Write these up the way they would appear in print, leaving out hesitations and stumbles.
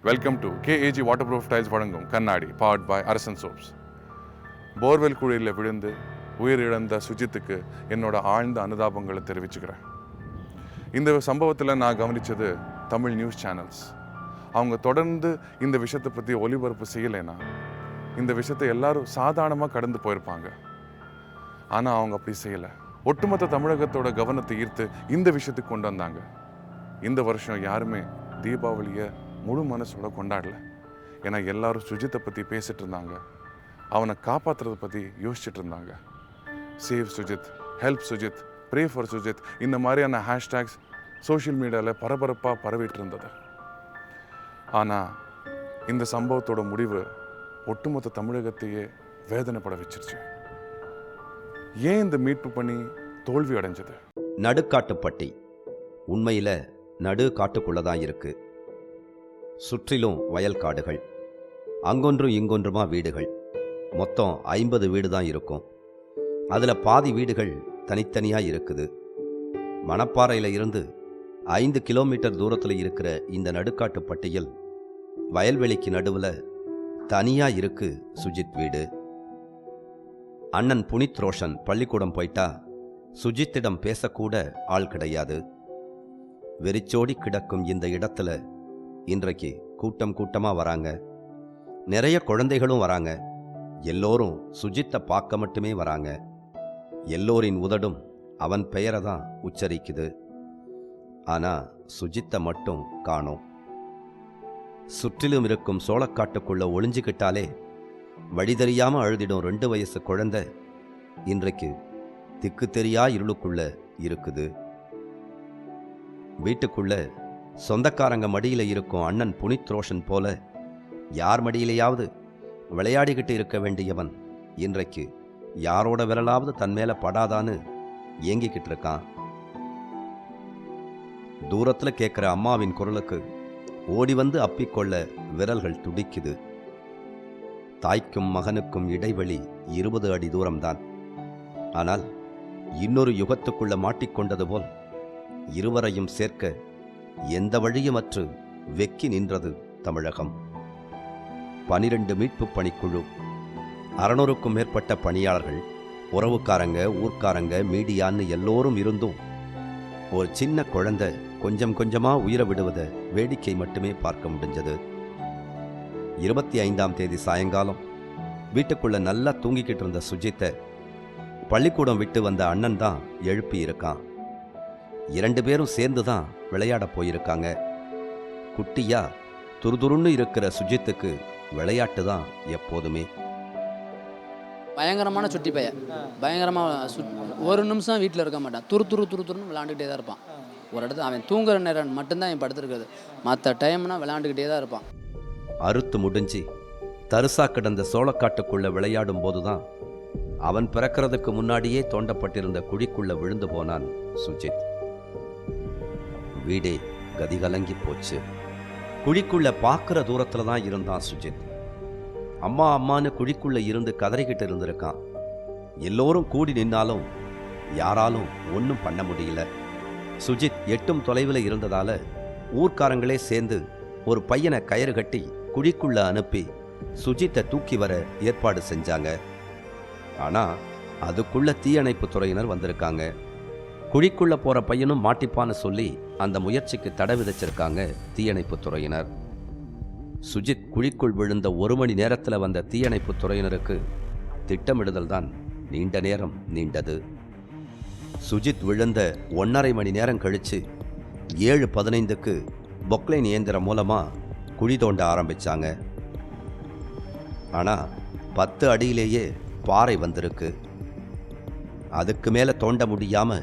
Welcome to KAG water proof tiles வழங்கும் கண்ணாடி powered by அரசன் சோப்ஸ். போர்வெல் குழியில் விழுந்து உயிரிழந்த சுஜித்துக்கு என்னோட ஆழ்ந்த அனுதாபங்களை தெரிவிச்சுக்கிறேன். இந்த சம்பவத்தில் நான் கவனித்தது தமிழ் நியூஸ் சேனல்ஸ். அவங்க தொடர்ந்து இந்த விஷயத்தை பற்றி ஒளிபரப்பு செய்யலைன்னா இந்த விஷயத்தை எல்லாரும் சாதாரணமாக கடந்து போயிருப்பாங்க. ஆனால் அவங்க அப்படி செய்யலை. ஒட்டுமொத்த தமிழகத்தோட கவனத்தை ஈர்த்து இந்த விஷயத்துக்கு கொண்டு வந்தாங்க. இந்த வருஷம் யாருமே தீபாவளியை முழு மனசோட கொண்டாடல. ஏன்னா எல்லாரும் சுஜித்தை பற்றி பேசிட்டு இருந்தாங்க, அவனை காப்பாற்றுறதை பற்றி யோசிச்சுட்டு இருந்தாங்க. Save Sujith, help Sujith, pray for Sujith, இந்த மாதிரியான ஹேஷ்டேக்ஸ் சோஷியல் மீடியாவில் பரபரப்பாக பரவிட்டு இருந்தது. ஆனால் இந்த சம்பவத்தோட முடிவு ஒட்டுமொத்த தமிழகத்தையே வேதனைப்பட வச்சிருச்சு. ஏன் இந்த மீட்பு பணி தோல்வி அடைஞ்சது? நடுக்காட்டுப்பட்டி உண்மையில் நடு காட்டுக்குள்ளதான் இருக்கு. சுற்றிலும் வயல் காடுகள், அங்கொன்றும் இங்கொன்றுமா வீடுகள். மொத்தம் 50 வீடு தான் இருக்கும். அதில் பாதி வீடுகள் தனித்தனியாக இருக்குது. மணப்பாறையில் இருந்து 5 கிலோமீட்டர் தூரத்தில் இருக்கிற இந்த நடுக்காட்டுப்பட்டியில் வயல்வெளிக்கு நடுவில் தனியாக இருக்கு சுஜித் வீடு. அண்ணன் புனித் ரோஷன் பள்ளிக்கூடம் போயிட்டா சுஜித்திடம் பேசக்கூட ஆள் கிடையாது. வெறிச்சோடி கிடக்கும் இந்த இடத்துல இன்றைக்கு கூட்டம் கூட்டமாக வராங்க. நிறைய குழந்தைகளும் வராங்க. எல்லோரும் சுஜித்தை பார்க்க மட்டுமே வராங்க. எல்லோரின் உதடும் அவன் பெயரை தான் உச்சரிக்குது. ஆனால் சுஜித்தை மட்டும் காணோம். சுற்றிலும் இருக்கும் சோளக்காட்டுக்குள்ள ஒளிஞ்சுக்கிட்டாலே வழி தெரியாமல் அழுதிடும் 2 வயசு குழந்தை இன்றைக்கு திக்கு தெரியா இருளுக்குள்ள இருக்குது. வீட்டுக்குள்ள சொந்தக்காரங்க மடியில் இருக்கும் அண்ணன் புனித் ரோஷன் போல யார் மடியிலேயாவது விளையாடிக்கிட்டு இருக்க வேண்டியவன் இன்றைக்கு யாரோட விரலாவது தன் மேல படாதான்னு ஏங்கிக்கிட்டு இருக்கான். தூரத்தில் கேட்குற அம்மாவின் குரலுக்கு ஓடி வந்து அப்பிக்கொள்ள விரல்கள் துடிக்குது. தாய்க்கும் மகனுக்கும் இடைவெளி 20 அடி தூரம்தான். ஆனால் இன்னொரு யுகத்துக்குள்ள மாட்டிக்கொண்டது போல் இருவரையும் சேர்க்க எந்த வழியுமற்று வெக்கி நின்றது தமிழகம். 12 மீட்பு பணிக்குழு, 600க்கும் மேற்பட்ட பணியாளர்கள், உறவுக்காரங்க, ஊர்க்காரங்க, மீடியான்னு எல்லோரும் இருந்தும் ஒரு சின்ன குழந்தை கொஞ்சம் கொஞ்சமா உயிரை விடுவதை வேடிக்கை மட்டுமே பார்க்க முடிஞ்சது. 25ஆம் தேதி சாயங்காலம் வீட்டுக்குள்ள நல்லா தூங்கிக்கிட்டு இருந்த சுஜித்தை பள்ளிக்கூடம் விட்டு வந்த அண்ணன் தான் எழுப்பி இருக்கான். 2 பேரும் சேர்ந்து தான் விளையாட போயிருக்காங்க. குட்டியா துருதுருன்னு இருக்கிற சுஜித்துக்கு விளையாட்டு தான் எப்போதுமே. பயங்கரமான சுட்டி பையன். பயங்கரமாக ஒரு நிமிஷம் வீட்டில் இருக்க மாட்டான். துருன்னு விளையாண்டுக்கிட்டே தான் இருப்பான். ஒரு இடத்துல அவன் தூங்குற நேரம் மட்டும்தான் என் படுத்துருக்குது. மற்ற டைம்னா விளையாண்டுக்கிட்டே தான் இருப்பான். அறுத்து முடிஞ்சு தரிசா கிடந்த சோளக்காட்டுக்குள்ள விளையாடும் போதுதான் அவன் பிறக்கிறதுக்கு முன்னாடியே தோண்டப்பட்டிருந்த குழிக்குள்ள விழுந்து போனான் சுஜித். வீடே கதிகலங்கி போச்சு. குழிக்குள்ள பார்க்குற தூரத்துல தான் இருந்தான் சுஜித். அம்மா அம்மான்னு குழிக்குள்ள இருந்து கதறிக்கிட்டு இருந்திருக்கான். எல்லோரும் கூடி நின்னாலும் யாராலும் ஒன்றும் பண்ண முடியல. சுஜித் எட்டும் தொலைவில் இருந்ததால ஊர்க்காரங்களே சேர்ந்து ஒரு பையனை கயிறு கட்டி குழிக்குள்ள அனுப்பி சுஜித்தை தூக்கி வர ஏற்பாடு செஞ்சாங்க. ஆனா அதுக்குள்ள தீயணைப்பு துறையினர் வந்திருக்காங்க. குழிக்குள்ள போற பையனும் மாட்டிப்பான்னு சொல்லி அந்த முயற்சிக்கு தடை விதிச்சிருக்காங்க தீயணைப்பு துறையினர். சுஜித் குழிக்குள் விழுந்த 1 மணி நேரத்தில் வந்த தீயணைப்பு துறையினருக்கு திட்டமிடுதல் தான் நீண்ட நேரம் நீண்டது. சுஜித் விழுந்த 1.5 மணி நேரம் கழிச்சு 7:15க்கு பொக்லைன் இயந்திரம் மூலமா குழி தோண்ட ஆரம்பிச்சாங்க. ஆனா 10 அடியிலேயே பாறை வந்திருக்கு. அதுக்கு மேல தோண்ட முடியாம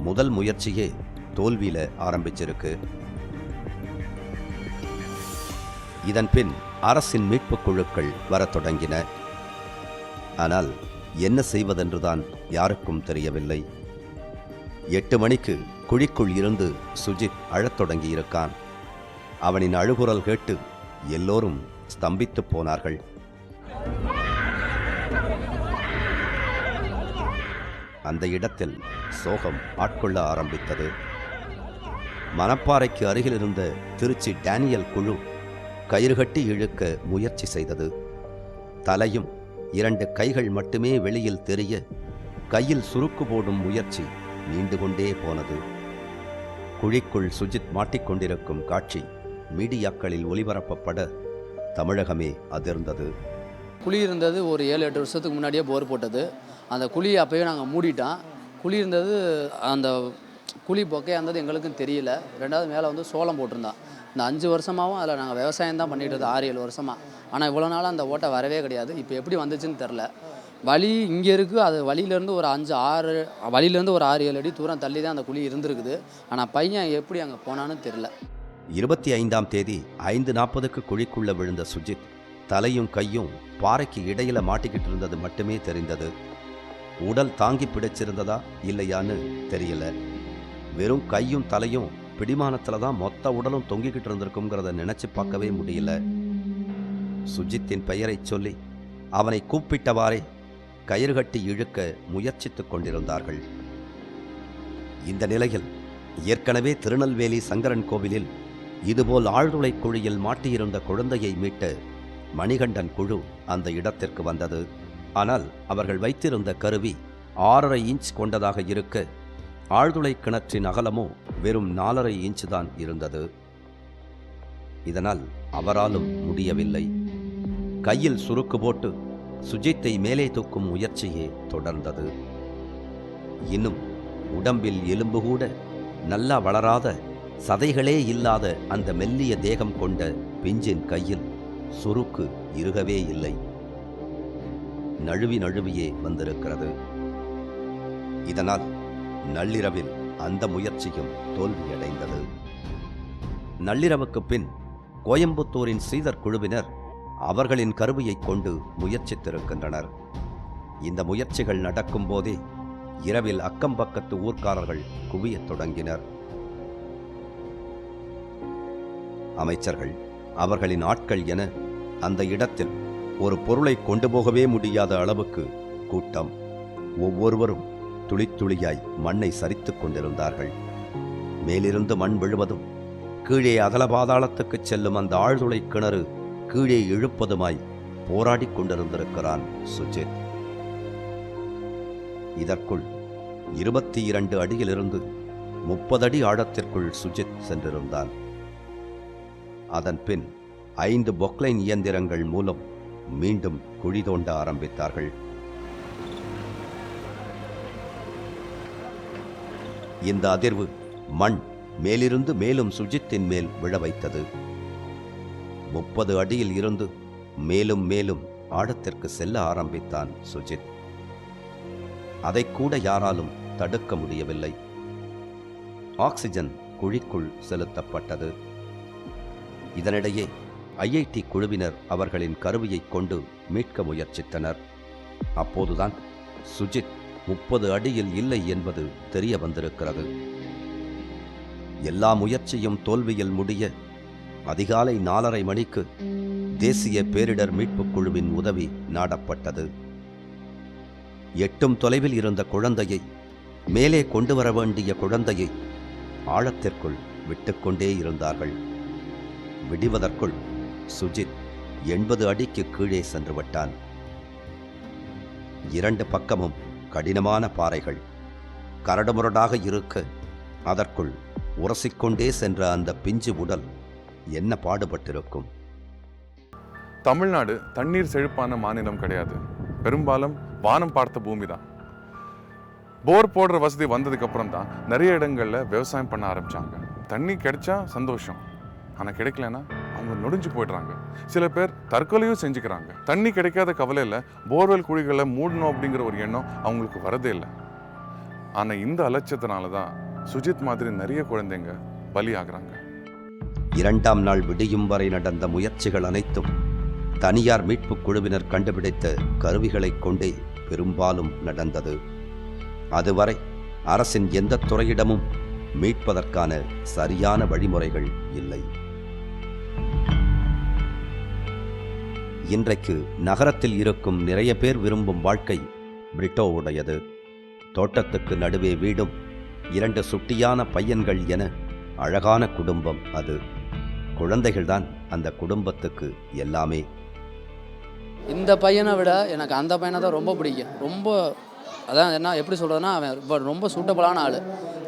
முதல் முயற்சியே தோல்வியில ஆரம்பிச்சிருக்கு. இதன் பின் அரசின் மீட்பு குழுக்கள் வரத் தொடங்கின. ஆனால் என்ன செய்வதென்றுதான் யாருக்கும் தெரியவில்லை. 8 மணிக்கு குழிக்குள் இருந்து சுஜித் அழத் தொடங்கி இருக்கான். அவனின் அழுகுரல் கேட்டு எல்லோரும் ஸ்தம்பித்து போனார்கள். அந்த இடத்தில் சோகம் ஆட்கொள்ள ஆரம்பித்தது. மணப்பாறைக்கு அருகில் இருந்த திருச்சி டேனியல் குழு கயிறு கட்டி இழுக்க முயற்சி செய்தது. தலையும் 2 கைகள் மட்டுமே வெளியில் தெரிய கையில் சுருக்கு போடும் முயற்சி நீண்டு கொண்டே போனது. குழிக்குள் சுஜித் மாட்டிக்கொண்டிருக்கும் காட்சி மீடியாக்களில் ஒளிபரப்பப்பட தமிழகமே அதிர்ந்தது. குழி இருந்தது ஒரு 7-8 வருஷத்துக்கு முன்னாடியே போர் போட்டது. அந்த குழியை அப்போயே நாங்கள் மூடிட்டோம். குழி இருந்தது, அந்த குழி பொக்கையாக இருந்தது எங்களுக்கும் தெரியல. 2வது மேலே வந்து சோளம் போட்டிருந்தான். இந்த 5 வருஷமாகவும் அதில் நாங்கள் விவசாயம் தான் பண்ணிட்டு இருந்தோம், 6-7 வருஷமாக. ஆனால் இவ்வளோ நாளாக அந்த ஓட்டை வரவே கிடையாது. இப்போ எப்படி வந்துச்சுன்னு தெரில. வழி இங்கே இருக்குது, அது வழியிலேருந்து ஒரு 6-7 அடி தூரம் தள்ளி தான் அந்த குழி இருந்திருக்குது. ஆனால் பையன் எப்படி அங்கே போனான்னு தெரில. 25ஆம் தேதி 5:40க்கு குழிக்குள்ள விழுந்த சுஜித் தலையும் கையும் பாறைக்கு இடையில மாட்டிக்கிட்டு இருந்தது மட்டுமே தெரிந்தது. உடல் தாங்கி பிடிச்சிருந்ததா இல்லையான்னு தெரியல. வெறும் கையும் தலையும் பிடிமானத்துல தான் மொத்த உடலும் தொங்கிக்கிட்டு இருந்திருக்குங்கிறத நினைச்சு பார்க்கவே முடியல. சுஜித்தின் பெயரை சொல்லி அவனை கூப்பிட்டவாறே கயிறு கட்டி இழுக்க முயற்சித்துக் கொண்டிருந்தார்கள். இந்த நிலையில் ஏற்கனவே திருநெல்வேலி சங்கரன் கோவிலில் இதுபோல் ஆழ்துளை குழியில் மாட்டியிருந்த குழந்தையை மீட்ட மணிகண்டன் குழு அந்த இடத்திற்கு வந்தது. ஆனால் அவர்கள் வைத்திருந்த கருவி 6.5 இன்ச் கொண்டதாக இருக்க ஆழ்துளை கிணற்றின் அகலமோ வெறும் 4.5 இன்ச் தான் இருந்தது. இதனால் அவராலும் முடியவில்லை. கையில் சுருக்கு போட்டு சுஜித்தை மேலே தூக்கும் முயற்சியே தொடர்ந்தது. இன்னும் உடம்பில் எலும்பு கூட நல்லா வளராத, சதைகளே இல்லாத அந்த மெல்லிய தேகம் கொண்ட பிஞ்சின் கையில் சுருக்கு இறுகவே இல்லை. நழுவி நழுவியே வந்திருக்கிறது. இதனால் நள்ளிரவில் அந்த முயற்சியும் தோல்வியடைந்தது. நள்ளிரவுக்கு பின் கோயம்புத்தூரின் ஸ்ரீதர் குழுவினர் அவர்களின் கருவியைக் கொண்டு முயற்சித்திருக்கின்றனர். இந்த முயற்சிகள் நடக்கும் போதே இரவில் அக்கம் பக்கத்து ஊர்க்காரர்கள் குவியத் தொடங்கினர். அமைச்சர்கள், அவர்களின் ஆட்கள் என அந்த இடத்தில் ஒரு பொருளை கொண்டு போகவே முடியாத அளவுக்கு கூட்டம். ஒவ்வொருவரும் துளித்துளியாய் மண்ணை சரித்துக் கொண்டிருந்தார்கள். மேலிருந்து மண் விழுவதும் கீழே அகல பாதாளத்துக்குச் செல்லும் அந்த ஆழ்துளை கிணறு கீழே இழுப்பதுமாய் போராடிக் கொண்டிருந்திருக்கிறான் சுஜித். இதற்குள் 22 அடியிலிருந்து 30 அடி ஆழத்திற்குள் சுஜித் சென்றிருந்தான். அதன் பின் 5 பொக்லைன் இயந்திரங்கள் மூலம் மீண்டும் குழி தோண்ட ஆரம்பித்தார்கள். இந்த அதிர்வு மண் மேலிருந்து மேலும் சுஜித்தின் மேல் விழ வைத்தது. 30 அடியில் இருந்து மேலும் மேலும் ஆழத்திற்கு செல்ல ஆரம்பித்தான் சுஜித். அதைக்கூட யாராலும் தடுக்க முடியவில்லை. ஆக்சிஜன் குழிக்குள் செலுத்தப்பட்டது. இதனிடையே IIT குழுவினர் அவர்களின் கருவியைக் கொண்டு மீட்க முயற்சித்தனர். அப்போதுதான் சுஜித் 30 அடியில் இல்லை என்பது தெரிய வந்திருக்கிறது. எல்லா முயற்சியும் தோல்வியில் முடிய அதிகாலை 4:30 மணிக்கு தேசிய பேரிடர் மீட்புக் குழுவின் உதவி நாடப்பட்டது. எட்டும் தொலைவில் இருந்த குழந்தையை, மேலே கொண்டு வர வேண்டிய குழந்தையை ஆழத்திற்குள் விட்டுக்கொண்டே இருந்தார்கள். விடிவதற்குள் சுஜித் 80 அடிக்கு கீழே சென்று விட்டான். 2 பக்கமும் கடினமான பாறைகள் கரடுமுரடாக இருக்க அதற்குள் உரசிக்கொண்டே சென்ற அந்த பிஞ்சு உடல் என்ன பாடுபட்டிருக்கும். தமிழ்நாடு தண்ணீர் செழிப்பான மாநிலம் கிடையாது. பெரும்பாலும் வானம் பார்த்த பூமி தான். போர் போடுற வசதி வந்ததுக்கு அப்புறம் தான் நிறைய இடங்கள்ல விவசாயம் பண்ண ஆரம்பிச்சாங்க. தண்ணி கிடைச்சா சந்தோஷம், ஆனால் கிடைக்கலன்னா அவங்க நொடிஞ்சு போயிடுறாங்க. சில பேர் தற்கொலையும் செஞ்சுக்கிறாங்க. தண்ணி கிடைக்காத கவலையில் போர்வெல் குழிகளை மூடணும் அப்படிங்கிற ஒரு எண்ணம் அவங்களுக்கு வரதே இல்லை. ஆனால் இந்த அலட்சியத்தினால தான் சுஜித் மாதிரி நிறைய குழந்தைங்க பலியாகிறாங்க. 2ஆம் நாள் விடியும் வரை நடந்த முயற்சிகள் அனைத்தும் தனியார் மீட்புக் குழுவினர் கண்டுபிடித்த கருவிகளைக் கொண்டே பெரும்பாலும் நடந்தது. அதுவரை அரசின் எந்த துறையிடமும் மீட்பதற்கான சரியான வழிமுறைகள் இல்லை. இன்றைக்கு நகரத்தில் இருக்கும் நிறைய பேர் விரும்பும் வாழ்க்கை பிரிட்டோவுடையது. தோட்டத்துக்கு நடுவே வீடும் 2 சுட்டியான பையன்கள் என அழகான குடும்பம் அது. குழந்தைகள்தான் அந்த குடும்பத்துக்கு எல்லாமே. இந்த பையனை விட எனக்கு அந்த பையனை தான் ரொம்ப பிடிக்கும். ரொம்ப அதான் என்ன எப்படி சொல்கிறதுனா, அவன் ரொம்ப சூட்டபுளான ஆள்.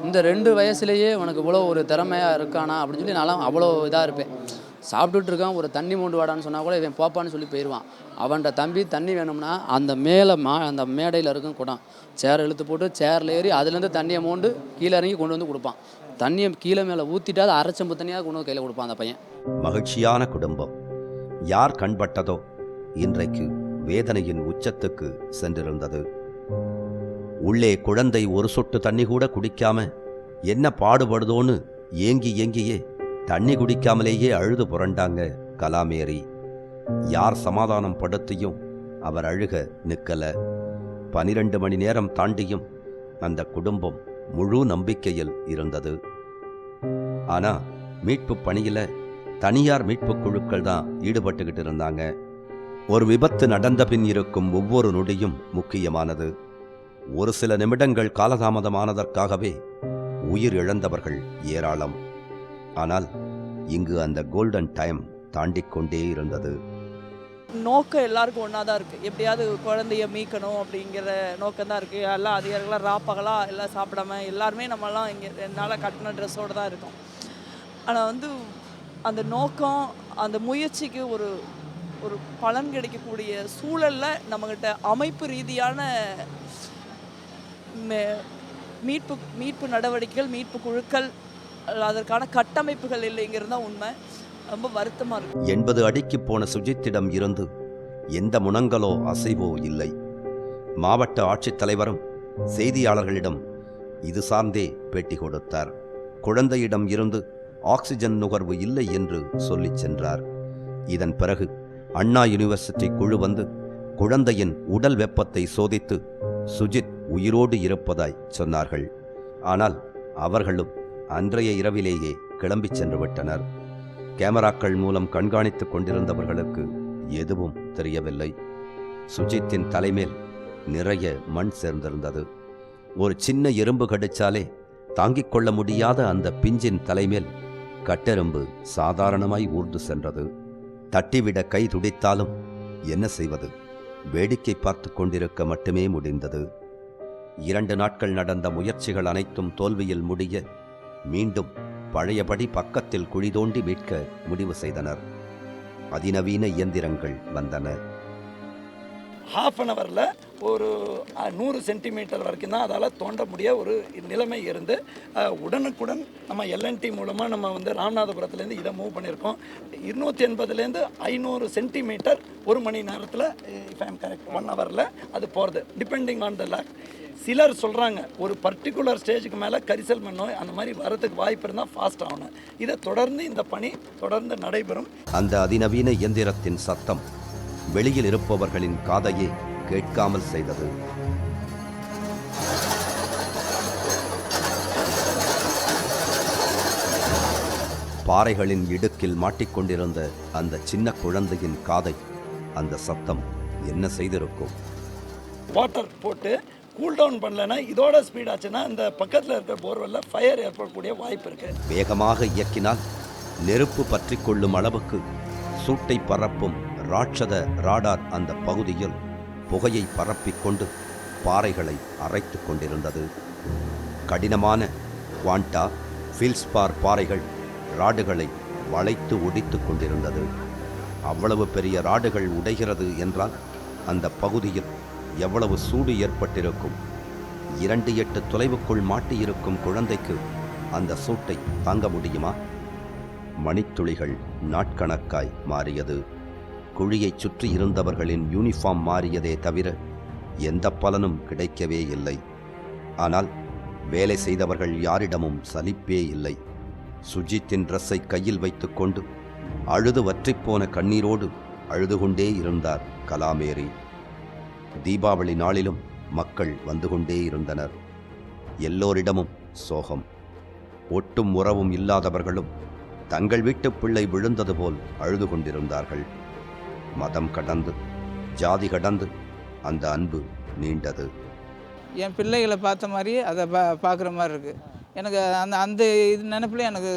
இந்த 2 வயசுலேயே உனக்கு இவ்வளோ ஒரு திறமையாக இருக்கானா அப்படின்னு சொல்லி நான்லாம் அவ்வளோ இதாக இருப்பேன். சாப்பிட்டுட்டு இருக்கான், ஒரு தண்ணி மோண்டு வாடான்னு சொன்னால் கூட இவன் போப்பான்னு சொல்லி போயிடுவான். அவன்கிட்ட தம்பி தண்ணி வேணும்னா அந்த மேலே அந்த மேடையில் இருக்கும் குடம், சேர் இழுத்து போட்டு சேரில் ஏறி அதுலேருந்து தண்ணியை மோண்டு கீழே இறங்கி கொண்டு வந்து கொடுப்பான். தண்ணியை கீழே மேலே ஊற்றிட்டு அது அரைச்சம்பு தண்ணியாக கொண்டு வந்து கையில் கொடுப்பான் அந்த பையன். மகிழ்ச்சியான குடும்பம். யார் கண்பட்டதோ இன்றைக்கு வேதனையின் உச்சத்துக்கு சென்றிருந்தது. உள்ளே குழந்தை ஒரு சொட்டு தண்ணி கூட குடிக்காம என்ன பாடுபடுதோன்னு ஏங்கியே தண்ணி குடிக்காமலேயே அழுது புரண்டாங்க கலாமேரி. யார் சமாதானம் படுத்தியும் அவர் அழுக நிற்கல. 12 மணி நேரம் தாண்டியும் அந்த குடும்பம் முழு நம்பிக்கையில் இருந்தது. ஆனா மீட்பு பணியில தனியார் மீட்பு குழுக்கள் தான் ஈடுபட்டுக்கிட்டு இருந்தாங்க. ஒரு விபத்து நடந்த பின் இருக்கும் ஒவ்வொரு நொடியும் முக்கியமானது. ஒரு சில நிமிடங்கள் காலதாமதமானதற்காகவே உயிர் இழந்தவர்கள் ஏராளம். ஆனால் இங்கு அந்த கோல்டன் டைம் தாண்டிக்கொண்டே இருந்தது. நோக்கம் எல்லாருக்கும் ஒன்றா தான் இருக்குது. எப்படியாவது குழந்தைய மீட்கணும் அப்படிங்கிற நோக்கம் தான் இருக்குது. எல்லாம் அதிகாரிகளாக ராப்பகலாக எல்லாம் சாப்பிடாம எல்லாருமே நம்மலாம் இங்கே 2 நாளாக கட்டின ட்ரெஸ்ஸோடு தான் இருக்கோம். ஆனால் அந்த நோக்கம், அந்த முயற்சிக்கு ஒரு ஒரு பலன் கிடைக்கக்கூடிய சூழலில் நம்மக்கிட்ட அமைப்பு ரீதியான மீட்பு நடவடிக்கைகள், மீட்பு குழுக்கள், அதற்கான கட்டமைப்புகள் இல்லைங்கிறது தான் உண்மை. ரொம்ப வருத்தமாக இருக்கு. 80 அடிக்கு போன சுஜித்திடம் இருந்து எந்த முனங்களோ அசைவோ இல்லை. மாவட்ட ஆட்சித்தலைவரும் செய்தியாளர்களிடம் இது சார்ந்தே பேட்டி கொடுத்தார். குழந்தையிடம் இருந்து ஆக்சிஜன் நுகர்வு இல்லை என்று சொல்லிச் சென்றார். இதன் பிறகு அண்ணா யூனிவர்சிட்டி குழு வந்து குழந்தையின் உடல் வெப்பத்தை சோதித்து சுஜித் உயிரோடு இருப்பதாய் சொன்னார்கள். ஆனால் அவர்களும் அன்றைய இரவிலேயே கிளம்பிச் சென்று விட்டனர். கேமராக்கள் மூலம் கண்காணித்துக் கொண்டிருந்தவர்களுக்கு எதுவும் தெரியவில்லை. சுஜித்தின் தலைமேல் நிறைய மண் சேர்ந்திருந்தது. ஒரு சின்ன எறும்பு கடிச்சாலே தாங்கிக் கொள்ள முடியாத அந்த பிஞ்சின் தலைமேல் கட்டெரும்பு சாதாரணமாய் ஊர்ந்து சென்றது. தட்டிவிட கை துடித்தாலும் என்ன செய்வது? வேடிக்கை பார்த்து கொண்டிருக்க மட்டுமே முடிந்தது. 2 நாட்கள் நடந்த முயற்சிகள் அனைத்தும் தோல்வியில் முடிய மீண்டும் பழையபடி பக்கத்தில் குழி தோண்டி மீட்க முடிவு செய்தனர். அதிநவீன இயந்திரங்கள் வந்தன. ½ அன் ஹவரில் ஒரு 100 சென்டிமீட்டர் வரைக்கும் தான் அதால் தோண்ட முடிய ஒரு நிலைமை இருந்து உடனுக்குடன் நம்ம எல்என்டி மூலமாக நம்ம வந்து ராமநாதபுரத்துலேருந்து இதை மூவ் பண்ணியிருக்கோம். 280லேருந்து 500 சென்டிமீட்டர் 1 மணி நேரத்தில், இஃப் ஐ எம் கரெக்ட், 1 ஹவரில் அது போகிறது, டிபெண்டிங் ஆன் த லேக். சிலர் சொல்கிறாங்க ஒரு பர்டிகுலர் ஸ்டேஜுக்கு மேலே கரிசல் மண்ணோ அந்த மாதிரி வரதுக்கு வாய்ப்பு இருந்தால் ஃபாஸ்ட் ஆகணும். இதை தொடர்ந்து இந்த பணி தொடர்ந்து நடைபெறும். அந்த அதிநவீன இயந்திரத்தின் சத்தம் வெளியில் இருப்பவர்களின் காதையே கேட்காமல் செய்தது. பாறைகளின் இடுக்கில் மாட்டிக்கொண்டிருந்த அந்த சின்ன குழந்தையின் காதை அந்த சத்தம் என்ன செய்திருக்கும்? வாட்டர் போட்டு கூல் டவுன் பண்ணலன்னா இதோட ஸ்பீட் ஆச்சுன்னா அந்த பக்கத்தில் இருக்கிற போர்வெல்ல ஃபயர் ஏற்படக்கூடிய வாய்ப்பு இருக்குது. வேகமாக இயக்கினால் நெருப்பு பற்றி கொள்ளும் அளவுக்கு சூட்டை பரப்பும் ராட்சத ராடார் அந்த பகுதியில் புகையை பரப்பிக்கொண்டு பாறைகளை அரைத்து கொண்டிருந்தது. கடினமான குவாண்டா, ஃபீல்ஸ்பார் பாறைகள் ராடுகளை வளைத்து ஒடித்து கொண்டிருந்தது. அவ்வளவு பெரிய ராடுகள் உடைகிறது என்றால் அந்த பகுதியில் எவ்வளவு சூடு ஏற்பட்டிருக்கும். 2 எட்டு தொலைவுக்குள் மாட்டியிருக்கும் குழந்தைக்கு அந்த சூட்டை தாங்க முடியுமா? மணித்துளிகள் நாட்கணக்காய் மாறியது. குழியைச் சுற்றி இருந்தவர்களின் யூனிஃபார்ம் மாறியதே தவிர எந்த பலனும் கிடைக்கவே இல்லை. ஆனால் வேலை செய்தவர்கள் யாரிடமும் சலிப்பே இல்லை. சுஜித்தின் ட்ரெஸ்ஸை கையில் வைத்துக்கொண்டு அழுது வற்றிப்போன கண்ணீரோடு அழுது கொண்டே இருந்தார் கலாமேரி. தீபாவளி நாளிலும் மக்கள் வந்து கொண்டே இருந்தனர். எல்லோரிடமும் சோகம். ஒட்டும் உறவும் இல்லாதவர்களும் தங்கள் வீட்டு பிள்ளை விழுந்தது போல் அழுது கொண்டிருந்தார்கள். மதம் கடந்து, ஜாதி கடந்து அந்த அன்பு நீண்டது. என் பிள்ளைகளை பார்த்த மாதிரி அதை பார்க்குற மாதிரி இருக்குது. எனக்கு அந்த அந்த இது நினைப்பில் எனக்கு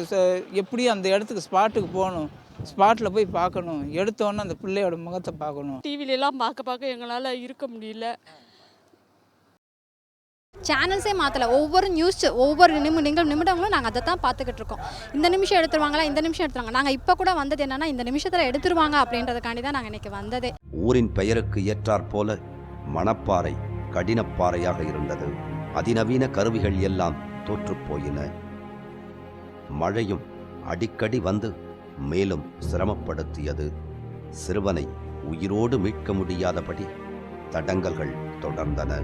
எப்படி அந்த இடத்துக்கு ஸ்பாட்டுக்கு போகணும், ஸ்பாட்டில் போய் பார்க்கணும், எடுத்தோன்னே அந்த பிள்ளையோட முகத்தை பார்க்கணும். டிவிலெலாம் பார்க்க எங்களால் இருக்க முடியல. சேனல்ஸே மாற்றலை. ஒவ்வொரு ஒவ்வொரு நிமிடங்களும் நாங்கள் அதை தான் பார்த்துக்கிட்டு இருக்கோம். இந்த நிமிஷம் எடுத்துருவாங்களா, இந்த நிமிஷம் எடுத்துருவாங்க. நாங்கள் இப்போ கூட வந்தது என்னென்னா இந்த நிமிஷத்தில் எடுத்துருவாங்க அப்படின்றதுக்காண்டி தான் நாங்கள் இன்றைக்கி வந்ததே. ஊரின் பெயருக்கு ஏற்றாற்போல மணப்பாறை கடினப்பாறையாக இருந்தது. அதிநவீன கருவிகள் எல்லாம் தோற்றுப்போயின. மழையும் அடிக்கடி வந்து மேலும் சிரமப்படுத்தியது. சிறுவனை உயிரோடு மீட்க முடியாதபடி தடங்கல்கள் தொடர்ந்தன.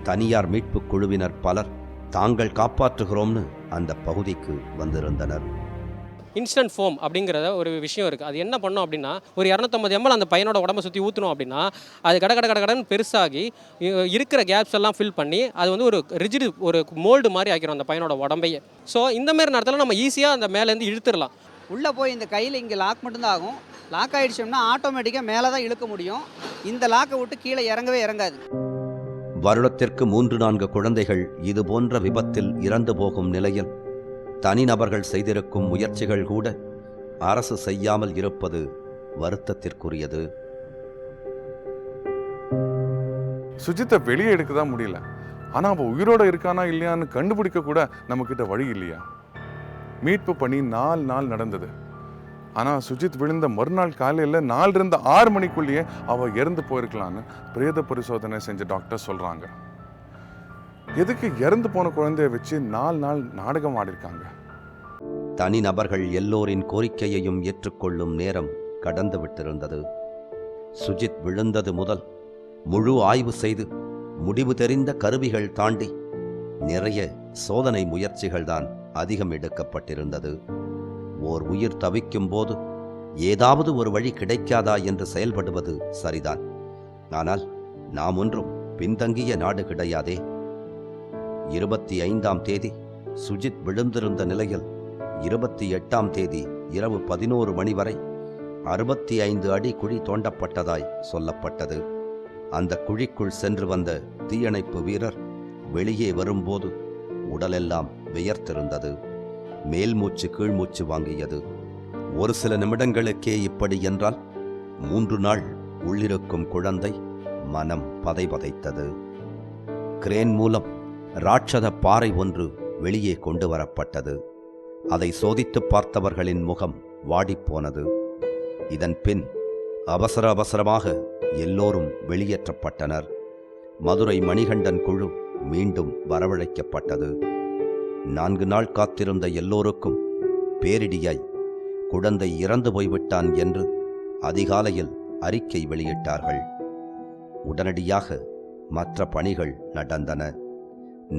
தனியார் மீட்புக் குழுவினர் பலர் தாங்கள் காப்பாற்றுகிறோம்னு அந்த பகுதிக்கு வந்திருந்தனர். இன்ஸ்டன்ட் ஃபோம் அப்படிங்கிற ஒரு விஷயம் இருக்குது. அது என்ன பண்ணோம் அப்படின்னா, ஒரு 250 ml அந்த பையனோட உடம்பை சுற்றி ஊற்றணும் அப்படின்னா அது கடன்னு பெருசாகி இருக்கிற கேப்ஸ் எல்லாம் ஃபில் பண்ணி அது வந்து ஒரு ரிஜிடு ஒரு மோல்டு மாதிரி ஆக்கிரும் அந்த பையனோட உடம்பையே. ஸோ இந்தமாரி நேரத்தில் நம்ம ஈஸியாக அந்த மேலேருந்து இழுத்துடலாம். உள்ளே போய் இந்த கையில் இங்கே லாக் மட்டும்தான் ஆகும். லாக் ஆகிடுச்சோம்னா ஆட்டோமேட்டிக்காக மேலே தான் இழுக்க முடியும். இந்த லாக்கை விட்டு கீழே இறங்கவே இறங்காது. வருடத்திற்கு 3-4 குழந்தைகள் இது போன்ற விபத்தில் இறந்து போகும் நிலையில் தனிநபர்கள் செய்திருக்கும் முயற்சிகள் கூட அரசு செய்யாமல் இருப்பது வருத்தத்திற்குரியது. சுஜித்தை வெளியே எடுக்க தான் முடியல. ஆனால் அவன் உயிரோட இருக்கானா இல்லையான்னு கண்டுபிடிக்க கூட நம்மக்கிட்ட வழி இல்லையா? மீட்பு பணி 4 நாள் நடந்தது. ஆனால் சுஜித் விழுந்த மறுநாள் காலையில் 4 to 6 மணிக்குள்ளேயே அவள் இறந்து போயிருக்கலான்னு பிரேத பரிசோதனை செஞ்ச டாக்டர் சொல்கிறாங்க. எதுக்கு இறந்து போன குழந்தைய வச்சு 4 நாள் நாடகம் ஆடிருக்காங்க? தனிநபர்கள் எல்லோரின் கோரிக்கையையும் ஏற்றுக்கொள்ளும் நேரம் கடந்து விட்டிருந்தது. சுஜித் விழுந்தது முதல் முழு ஆய்வு செய்து முடிவு தெரிந்த கருவிகள் தாண்டி நிறைய சோதனை முயற்சிகள்தான் அதிகம் எடுக்கப்பட்டிருந்தது. ஓர் உயிர் தவிக்கும் போது ஏதாவது ஒரு வழி கிடைக்காதா என்று செயல்படுவது சரிதான். ஆனால் நாம் ஒன்றும் பின்தங்கிய நாடு கிடையாதே. 25ஆம் தேதி சுஜித் விழுந்திருந்த நிலையில் 28ஆம் தேதி இரவு 11 மணி வரை 65 அடி குழி தோண்டப்பட்டதாய் சொல்லப்பட்டது. அந்த குழிக்குள் சென்று வந்த தீயணைப்பு வீரர் வெளியே வரும்போது உடலெல்லாம் வியர்த்திருந்தது. மேல்மூச்சு கீழ்மூச்சு வாங்கியது. ஒரு சில நிமிடங்களுக்கே இப்படி என்றால் 3 நாள் உள்ளிருக்கும் குழந்தை மனம் பதைபதைத்தது. கிரேன் மூலம் ராட்சத பாறை ஒன்று வெளியே கொண்டு வரப்பட்டது. அதை சோதித்து பார்த்தவர்களின் முகம் வாடிப்போனது. இதன் பின் அவசரமாக எல்லோரும் வெளியேற்றப்பட்டனர். மதுரை மணிகண்டன் குழு மீண்டும் வரவழைக்கப்பட்டது. 4 நாள் காத்திருந்த எல்லோருக்கும் பேரிடியாய் குழந்தை இறந்து போய்விட்டான் என்று அதிகாலையில் அறிக்கை வெளியிட்டார்கள். உடனடியாக மற்ற பணிகள் நடந்தன.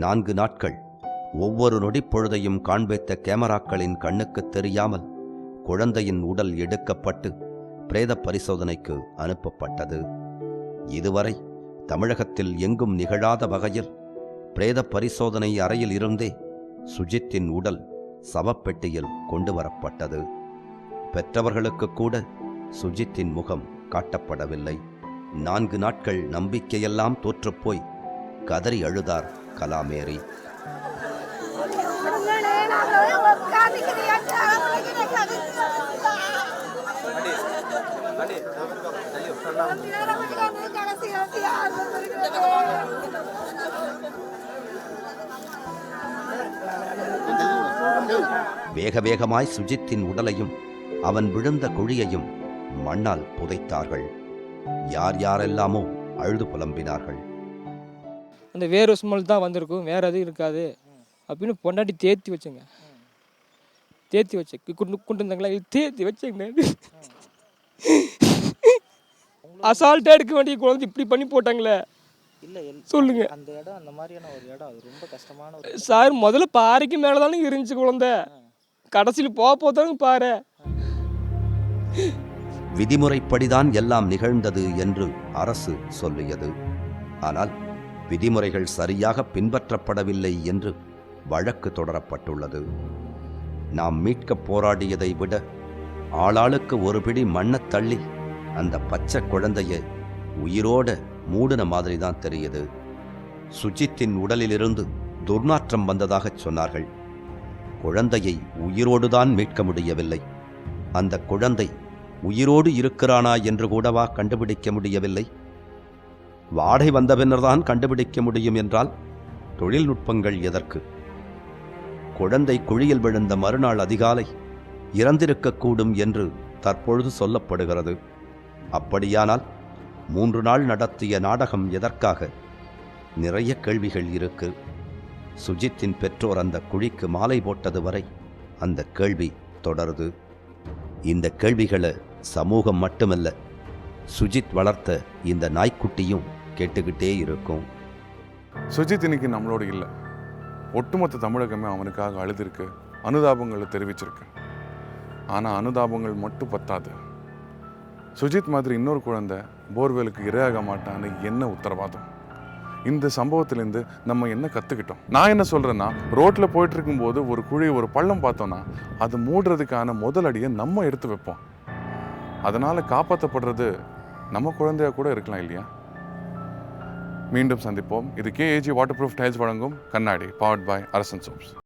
4 நாட்கள் ஒவ்வொரு நொடிப்பொழுதையும் காண்பித்த கேமராக்களின் கண்ணுக்கு தெரியாமல் குழந்தையின் உடல் எடுக்கப்பட்டு பிரேத பரிசோதனைக்கு அனுப்பப்பட்டது. இதுவரை தமிழகத்தில் எங்கும் நிகழாத வகையில் பிரேத பரிசோதனை அறையில் இருந்தே சுஜித்தின் உடல் சவப்பெட்டியில் கொண்டு வரப்பட்டது. பெற்றவர்களுக்கு கூட சுஜித்தின் முகம் காட்டப்படவில்லை. 4 நாட்கள் நம்பிக்கையெல்லாம் தோற்றுப்போய் கதறி அழுதார் கலாமேரி. வேகமாய் சுஜித்தின் உடலையும் அவன் விழுந்த குழியையும் மண்ணால் புதைத்தார்கள். யாரெல்லாமோ அழுது புலம்பினார்கள். அந்த வேறு ஸ்மெல் தான் வந்திருக்கும், வேற எதுவும் இருக்காது அப்படின்னு பொண்டாட்டி தேத்தி வச்சுங்க. தேத்தி வச்சு கொண்டு வந்தாங்களா, தேத்தி வச்சுங்க. அசால்ட்டாக எடுக்க வேண்டிய குழந்தை இப்படி பண்ணி போட்டாங்களே. இல்லை சொல்லுங்க. அந்த இடம் அந்த மாதிரியான ஒரு இடம், அது ரொம்ப கஷ்டமான சார். முதல்ல பாறைக்கு மேலே தானே இருந்துச்சு குழந்தை, கடைசியில் போதாங்க பாரு. விதிமுறைப்படிதான் எல்லாம் நிகழ்ந்தது என்று அரசு சொல்லியது. ஆனால் விதிமுறைகள் சரியாக பின்பற்றப்படவில்லை என்று வழக்கு தொடரப்பட்டுள்ளது. நாம் மீட்க போராடியதை விட ஆளாளுக்கு ஒரு பிடி மண்ணத் தள்ளி அந்த பச்சை குழந்தைய உயிரோட மூடின மாதிரி தான் தெரியுது. சுஜித்தின் உடலிலிருந்து துர்நாற்றம் வந்ததாக சொன்னார்கள். குழந்தையை உயிரோடு தான் மீட்க முடியவில்லை. அந்த குழந்தை உயிரோடு இருக்கிறானா என்று கூடவா கண்டுபிடிக்க முடியவில்லை? வாடை வந்த பின்னர்தான் கண்டுபிடிக்க முடியும் என்றால் தொழில்நுட்பங்கள் எதற்கு? குழந்தை குழியில் விழுந்த மறுநாள் அதிகாலை இறந்திருக்கக்கூடும் என்று தற்பொழுது சொல்லப்படுகிறது. அப்படியானால் 3 நாள் நடத்திய நாடகம் எதற்காக? நிறைய கேள்விகள் இருக்கு. சுஜித்தின் பெற்றோர் அந்த குழிக்கு மாலை போட்டது வரை அந்த கேள்வி தொடருது. இந்த கேள்விகளை சமூகம் மட்டுமல்ல, சுஜித் வளர்த்த இந்த நாய்க்குட்டியும் கேட்டுக்கிட்டே இருக்கும். சுஜித் இன்னைக்கு நம்மளோட இல்லை. ஒட்டுமொத்த தமிழகமே அவனுக்காக அழுதுருக்கு, அனுதாபங்களை தெரிவிச்சிருக்கு. ஆனால் அனுதாபங்கள் மட்டும் பத்தாது. சுஜித் மாதிரி இன்னொரு குழந்தை போர்வெலுக்கு இரையாக மாட்டான்னு என்ன உத்தரவாதம்? இந்த சம்பவத்திலேருந்து நம்ம என்ன கற்றுக்கிட்டோம்? நான் என்ன சொல்கிறேன்னா, ரோட்டில் போயிட்டு இருக்கும்போது ஒரு குழி, ஒரு பள்ளம் பார்த்தோன்னா அதை மூடுறதுக்கான முதல் அடியை நம்ம எடுத்து வைப்போம். அதனால் காப்பாற்றப்படுறது நம்ம குழந்தையா கூட இருக்கலாம் இல்லையா? மீண்டும் சந்திப்போம். இது KAG வாட்டர் ப்ரூஃப் டைல்ஸ் வழங்கும் கண்ணாடி, பவர்ட் பை அரசன் சோப்ஸ்.